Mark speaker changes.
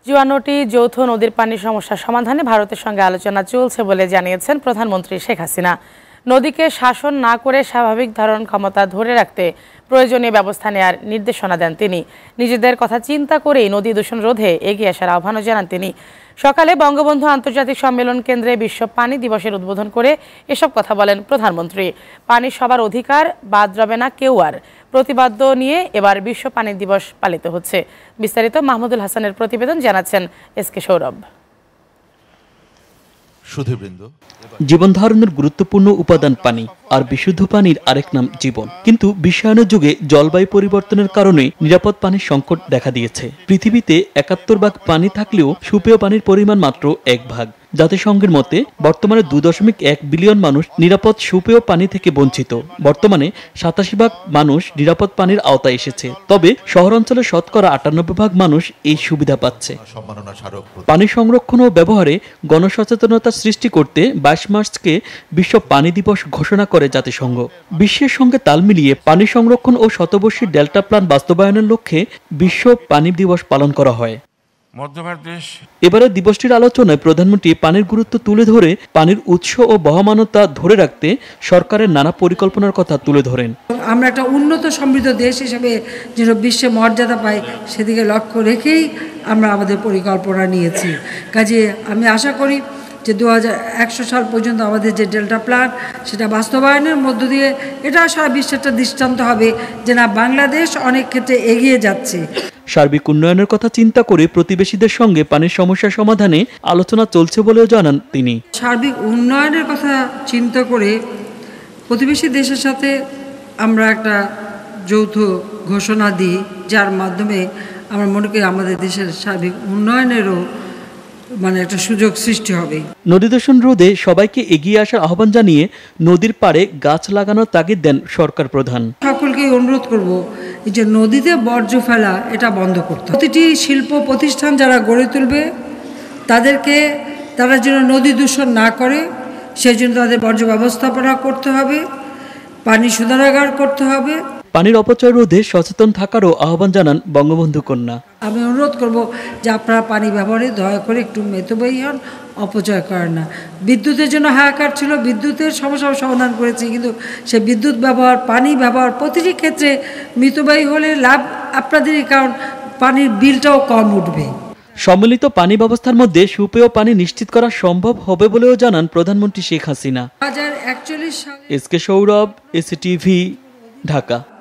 Speaker 1: ৫৪টি যৌথ নদীর পানি সমস্যা সমাধানে ভারতের সঙ্গে আলোচনা চলছে বলে জানিয়েছেন প্রধানমন্ত্রী শেখ হাসিনা। নদীকে শাসন না করে স্বাভাবিক ধারণ ক্ষমতা ধরে রাখতে প্রয়োজনীয় ব্যবস্থা নেওয়ার নির্দেশনা দেন তিনি। নিজেদের কথা চিন্তা করেই নদী দূষণ রোধে এগিয়ে আসার আহ্বানও জানান তিনি। সকালে বঙ্গবন্ধু আন্তর্জাতিক সম্মেলন কেন্দ্রে বিশ্ব পানি দিবসের উদ্বোধন করে এসব কথা বলেন প্রধানমন্ত্রী। পানি সবার অধিকার, বাদ যাবে না কেউ আর, প্রতিপাদ্য নিয়ে এবার বিশ্ব পানি দিবস পালিত হচ্ছে। বিস্তারিত মাহমুদুল হাসানের প্রতিবেদন, জানাচ্ছেন এসকে সৌরভ।
Speaker 2: জীবন ধারণের গুরুত্বপূর্ণ উপাদান পানি, আর বিশুদ্ধ পানির আরেক নাম জীবন। কিন্তু বিশ্বায়নের যুগে জলবায়ু পরিবর্তনের কারণে নিরাপদ পানির সংকট দেখা দিয়েছে। পৃথিবীতে ৭১ ভাগ পানি থাকলেও সুপেয় পানির পরিমাণ মাত্র ১ ভাগ। জাতিসংঘের মতে বর্তমানে ২.১ বিলিয়ন মানুষ নিরাপদ সুপেয় পানি থেকে বঞ্চিত। বর্তমানে ৮৭ ভাগ মানুষ নিরাপদ পানির আওতায় এসেছে, তবে শহরাঞ্চলে শতকরা ৯৮ ভাগ মানুষ এই সুবিধা পাচ্ছে। পানি সংরক্ষণ ও ব্যবহারে গণসচেতনতা সৃষ্টি করতে ২২ মার্চকে বিশ্ব পানি দিবস ঘোষণা করে জাতিসংঘ। বিশ্বের সঙ্গে তাল মিলিয়ে পানি সংরক্ষণ ও শতবর্ষী ডেল্টা প্ল্যান বাস্তবায়নের লক্ষ্যে বিশ্ব পানি দিবস পালন করা হয়। এবারে দিবসটির আলোচনায় প্রধানমন্ত্রী পানির গুরুত্ব তুলে ধরে পানির উৎস ও বহমানতা ধরে রাখতে সরকারের নানা পরিকল্পনার কথা তুলে ধরেন।
Speaker 3: আমরা একটা উন্নত সমৃদ্ধ দেশ হিসেবে যেন বিশ্বে মর্যাদা পাই, সেদিকে লক্ষ্য রেখেই আমরা আমাদের পরিকল্পনা নিয়েছি। কাজে আমি আশা করি যে 2100 সাল পর্যন্ত আমাদের যে ডেল্টা প্ল্যান, সেটা বাস্তবায়নের মধ্য দিয়ে এটা সারা বিশ্বের একটা দৃষ্টান্ত হবে যে না, বাংলাদেশ অনেক ক্ষেত্রে এগিয়ে যাচ্ছে।
Speaker 2: সার্বিক উন্নয়নের কথা চিন্তা করে প্রতিবেশীদের সঙ্গে পানির সমস্যা সমাধানে আলোচনা চলছে বলেও জানান তিনি।
Speaker 3: সার্বিক উন্নয়নের কথা চিন্তা করে প্রতিবেশী দেশের সাথে আমরা একটা যৌথ ঘোষণা দিই, যার মাধ্যমে আমরা মনে করি আমাদের দেশের সার্বিক উন্নয়নেরও একটা সুযোগ সৃষ্টি হবে।
Speaker 2: নদী দূষণ রোধে সবাইকে এগিয়ে আসার আহ্বান জানিয়ে নদীর পাড়ে গাছ লাগানোর তাগিদ দেন সরকার প্রধান।
Speaker 3: সকলকে অনুরোধ করব যে নদীতে বর্জ্য ফেলা এটা বন্ধ করতে হবে। প্রতিটি শিল্প প্রতিষ্ঠান যারা গড়ে তুলবে তারা যেন নদী দূষণ না করে, সেই জন্য তাদের বর্জ্য ব্যবস্থাপনা করতে হবে, পানি শোধনাগার করতে হবে।
Speaker 2: পানির অপচয় রোধে সচেতন থাকারও আহ্বান জানান বঙ্গবন্ধু কন্যা।
Speaker 3: আমি অনুরোধ করব যে আপনারা পানি ব্যবহারে দয়া করে একটু মিতব্যয়ী হন, অপচয় করেন না। বিদ্যুতের জন্য হাহাকার ছিল, বিদ্যুতের সমস্যা সমাধান করেছি, কিন্তু সে বিদ্যুৎ ব্যবহার, পানি ব্যবহার প্রতিটি ক্ষেত্রে মিতব্যয়ী হলে লাভ আপনাদেরই, কারণ পানির বিলটাও কম উঠবে।
Speaker 2: সম্মিলিত পানি ব্যবস্থার মধ্যে সুপেয় পানি নিশ্চিত করা সম্ভব হবে বলেও জানান প্রধানমন্ত্রী শেখ হাসিনা।
Speaker 3: 2041 সালে।
Speaker 2: SK Sourav, STV, Dhaka.